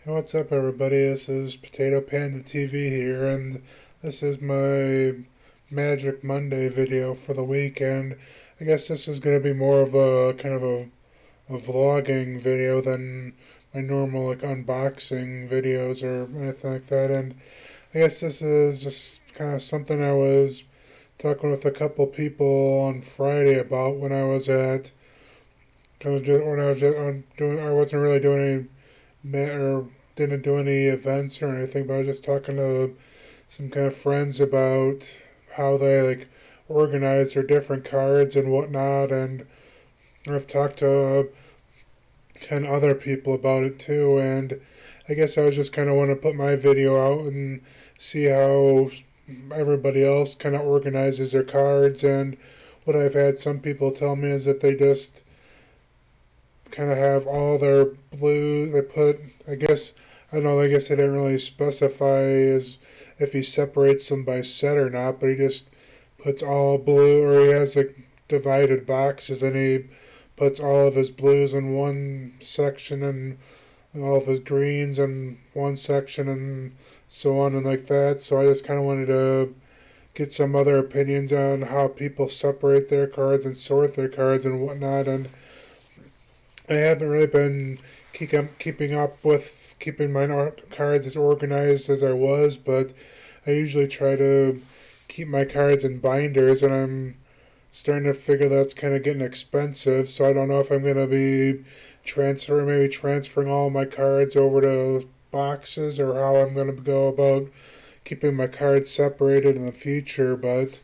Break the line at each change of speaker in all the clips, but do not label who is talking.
What's up, everybody? This is Potato Panda TV here, and this is my Magic Monday video for the week. And I guess this is going to be more of a kind of a vlogging video than my normal like unboxing videos or anything like that. And I guess this is just kind of something I was talking with a couple people on Friday about when I was at kind of just, when I was just on doing I wasn't really doing any or didn't do any events or anything, but I was just talking to some kind of friends about how they like organize their different cards and whatnot, and I've talked to kind of other people about it too, and I guess I was just kind of want to put my video out and see how everybody else kind of organizes their cards. And what I've had some people tell me is that they just kind of have all their blue. They put, I guess, I don't know. I guess they didn't really specify as if he separates them by set or not, but he just puts all blue, or he has like divided boxes, and he puts all of his blues in one section and all of his greens in one section and so on and like that. So I just kind of wanted to get some other opinions on how people separate their cards and sort their cards and whatnot. And I haven't really been keeping up with keeping my cards as organized as I was, but I usually try to keep my cards in binders, and I'm starting to figure that's kind of getting expensive. So I don't know if I'm gonna be maybe transferring all my cards over to boxes, or how I'm gonna go about keeping my cards separated in the future. But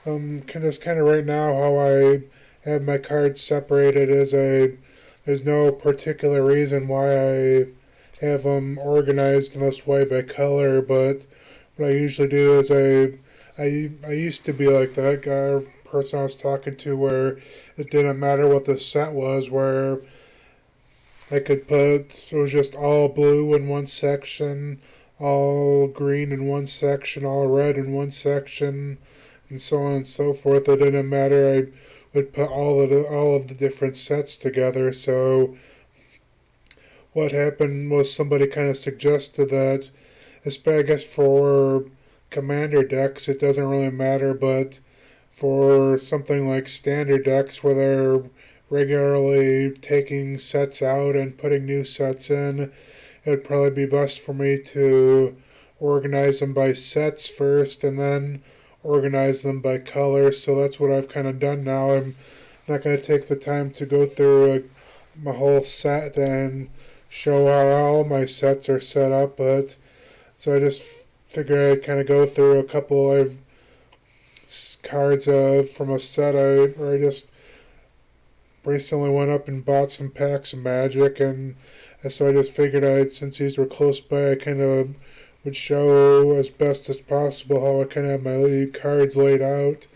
kind of right now how I have my cards separated is there's no particular reason why I have them organized in this way by color, but what I usually do is I used to be like that guy or person I was talking to, where it didn't matter what the set was, where I could put, it was just all blue in one section, all green in one section, all red in one section, and so on and so forth. It didn't matter. I would put all of the different sets together. So what happened was somebody kind of suggested that, I guess for commander decks it doesn't really matter, but for something like standard decks where they're regularly taking sets out and putting new sets in, it would probably be best for me to organize them by sets first and then organize them by color. So that's what I've kind of done now. I'm not going to take the time to go through like my whole set and show how all my sets are set up, but so I just figured I'd kind of go through a couple of cards from a set I just recently went up and bought some packs of Magic, and so I just figured since these were close by, I kind of would show as best as possible how I kind of have my cards laid out.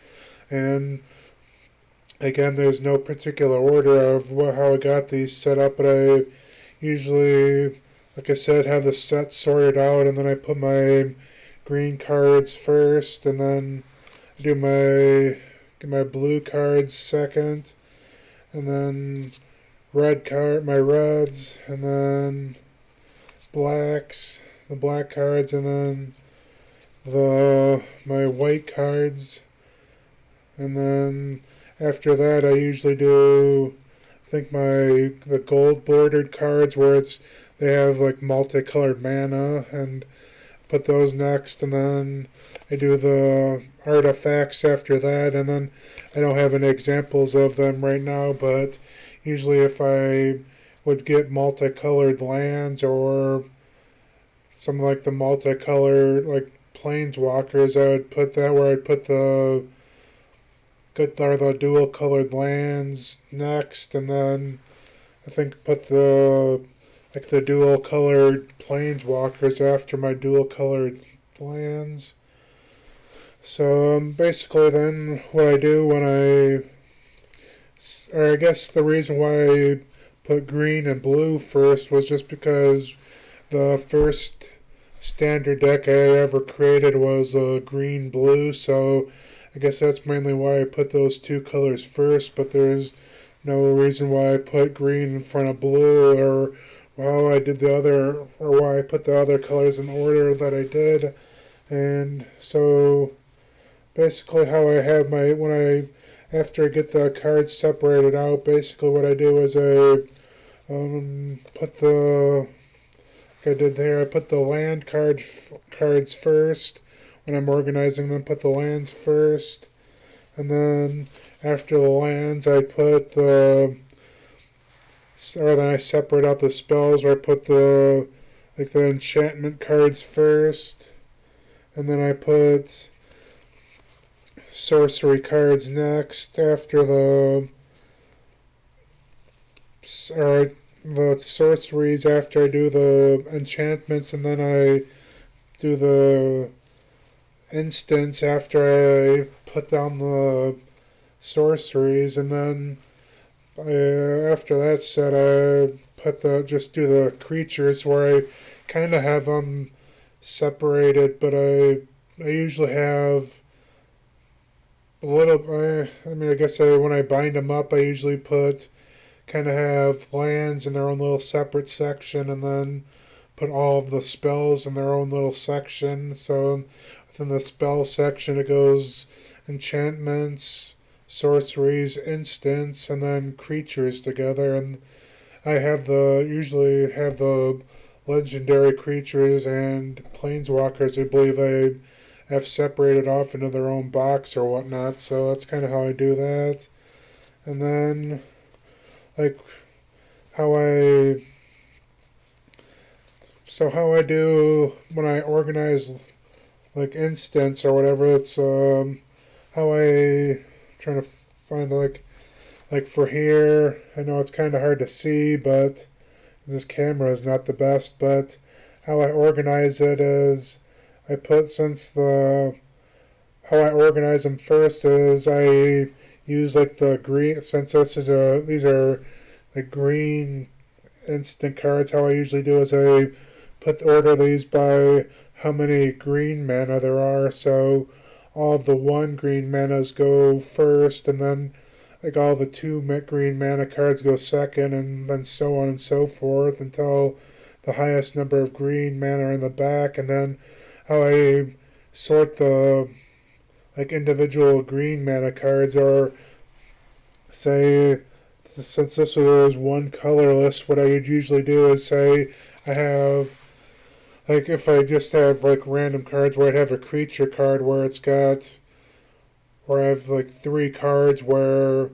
And again, there's no particular order of how I got these set up, but I usually, like I said, have the set sorted out, and then I put my green cards first, and then I do my blue cards second, and then my reds, and then the black cards, and then my white cards, and then after that I usually do, I think the gold bordered cards where they have like multicolored manna, and put those next, and then I do the artifacts after that, and then I don't have any examples of them right now, but usually if I would get multicolored lands or something like the multicolored like planeswalkers, I would put that where I'd put the dual colored lands next, and then I think put the dual colored planeswalkers after my dual colored lands. So basically, then what I do or I guess the reason why I put green and blue first was just because the first standard deck I ever created was green blue, so I guess that's mainly why I put those two colors first, but there's no reason why I put green in front of blue, or how I did the other, or why I put the other colors in order that I did. And so basically how I have my, after I get the cards separated out, basically what I do is I put the, like I did there, I put the cards first. When I'm organizing them, put the lands first. And then after the lands, then I separate out the spells where I put the enchantment cards first. And then I put sorcery cards next after or the sorceries after I do the enchantments, and then I do the instants after I put down the sorceries, and then after that's set, I just do the creatures where I kind of have them separated, but I usually have a little. I mean, I guess when I bind them up, I usually kind of have lands in their own little separate section, and then put all of the spells in their own little section. So within the spell section, it goes enchantments, sorceries, instants, and then creatures together. And usually have the legendary creatures and planeswalkers. I believe I have separated off into their own box or whatnot. So that's kind of how I do that. And then like how I how I do when I organize like instants or whatever. It's how I trying to find like for here. I know it's kind of hard to see, but this camera is not the best. But how I organize it is I put since the how I organize them first is I use like the green, since these are the green instant cards. How I usually do is I order these by how many green mana there are. So all of the one green manas go first, and then like all the two green mana cards go second, and then so on and so forth until the highest number of green mana are in the back. And then how I sort the like individual green mana cards, or say since this was one colorless, what I would usually do is say I have like if I just have like random cards where I'd have a creature card where I have like three cards where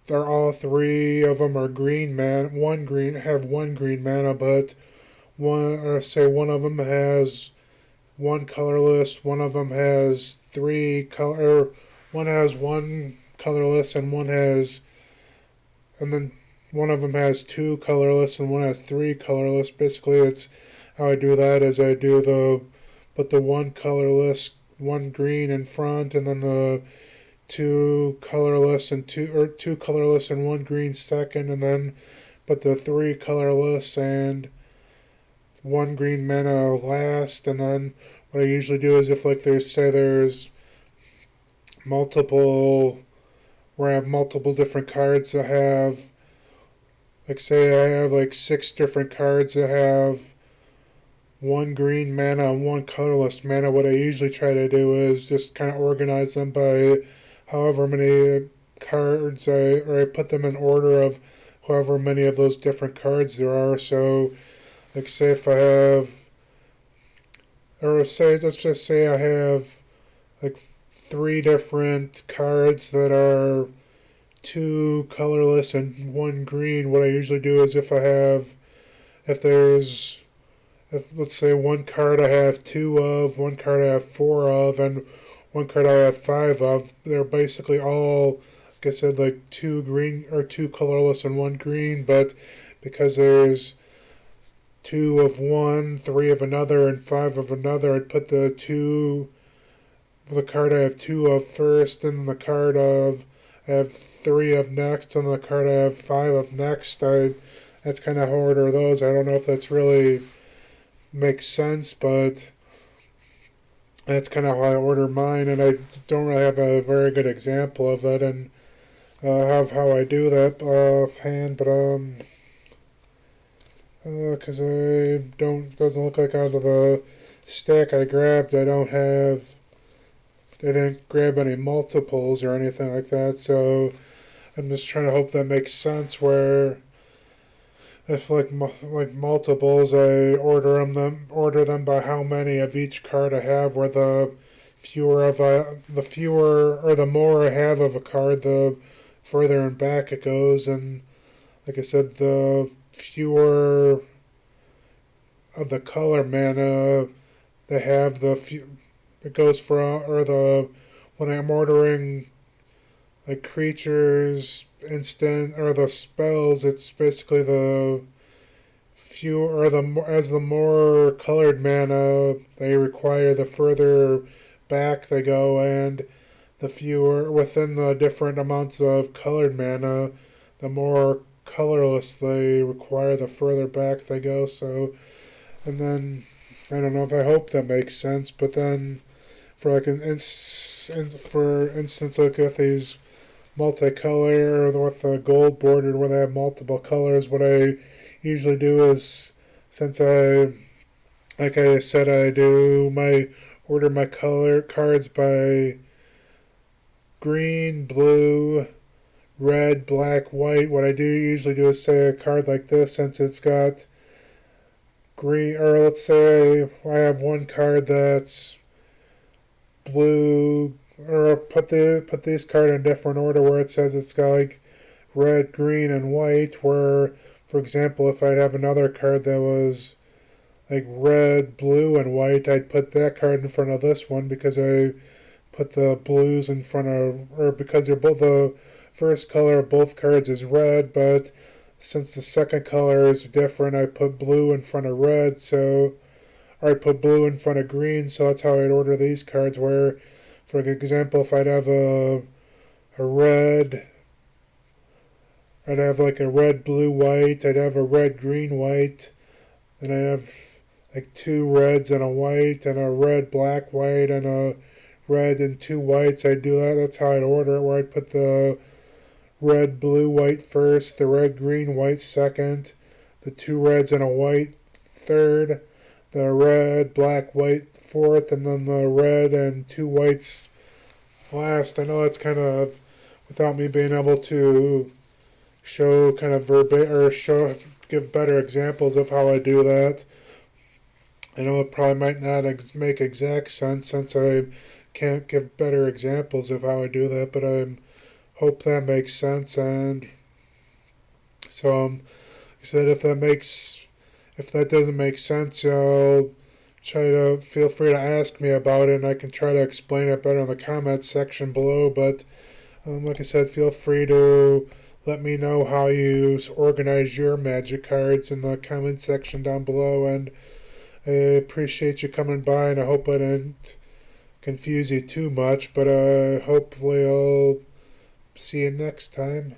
they're all three of them are green mana, one green mana, but one of them has one colorless, one of them has one has one colorless, and then one of them has two colorless, and one has three colorless. Basically, it's how I do that is put the one colorless, one green in front, and then the two colorless and one green second, and then put the three colorless and one green mana last. And then what I usually do is if like there's multiple where I have multiple different cards that have like say I have like six different cards that have one green mana and one colorless mana. What I usually try to do is just kind of organize them by however many I put them in order of however many of those different cards there are. So like say if I have or say let's just say I have like three different cards that are two colorless and one green. What I usually do is if there's if let's say one card I have two of, one card I have four of, and one card I have five of, they're basically all, like I said, like two green or two colorless and one green. But because there's two of one, three of another, and five of another, I'd put the card I have two of first, and the card I have three of next, and the card I have five of next. That's kind of how I order those. I don't know if that's really makes sense, but that's kind of how I order mine, and I don't really have a very good example of it, and of how I do that offhand. But Because I don't, doesn't look like out of the stack I grabbed, I didn't grab any multiples or anything like that, so I'm just trying to hope that makes sense where if like multiples, I order them by how many of each card I have. Where the fewer or the more I have of a card, the further and back it goes. And like I said, the fewer of the color mana they have, the few it goes from or the when I'm ordering like creatures, instant or the spells, it's basically the fewer or as the more colored mana they require, the further back they go, and the fewer within the different amounts of colored mana, the more colorless they require, the further back they go. So, and then I don't know if I hope that makes sense, but then for like for instance, look at these multicolor or with the gold bordered where they have multiple colors. What I usually do is, since like I said, I do my order my color cards by green, blue, red, black, white. What I do usually do is say a card like this, since it's got green, or let's say I have one card that's blue, or put these cards in different order where it says it's got like red, green, and white. Where, for example, if I'd have another card that was like red, blue, and white, I'd put that card in front of this one because I put the blues in front of, or because they're both the first color of both cards is red, but since the second color is different, I put blue in front of red, so or I put blue in front of green, so that's how I'd order these cards. Where, for example, if I'd have a red, I'd have like a red, blue, white. I'd have a red, green, white. Then I'd have like two reds and a white, and a red, black, white, and a red and two whites. I'd do that. That's how I'd order it. Where I'd put the red, blue, white first, the red, green, white second, the two reds and a white third, the red, black, white fourth, and then the red and two whites last. I know that's kind of without me being able to show kind of give better examples of how I do that. I know it probably might not make exact sense since I can't give better examples of how I do that, but I hope that makes sense. And so, I said if that doesn't make sense, I'll try to feel free to ask me about it, and I can try to explain it better in the comments section below. But like I said, feel free to let me know how you organize your magic cards in the comment section down below, and I appreciate you coming by, and I hope I didn't confuse you too much, but hopefully I'll see you next time.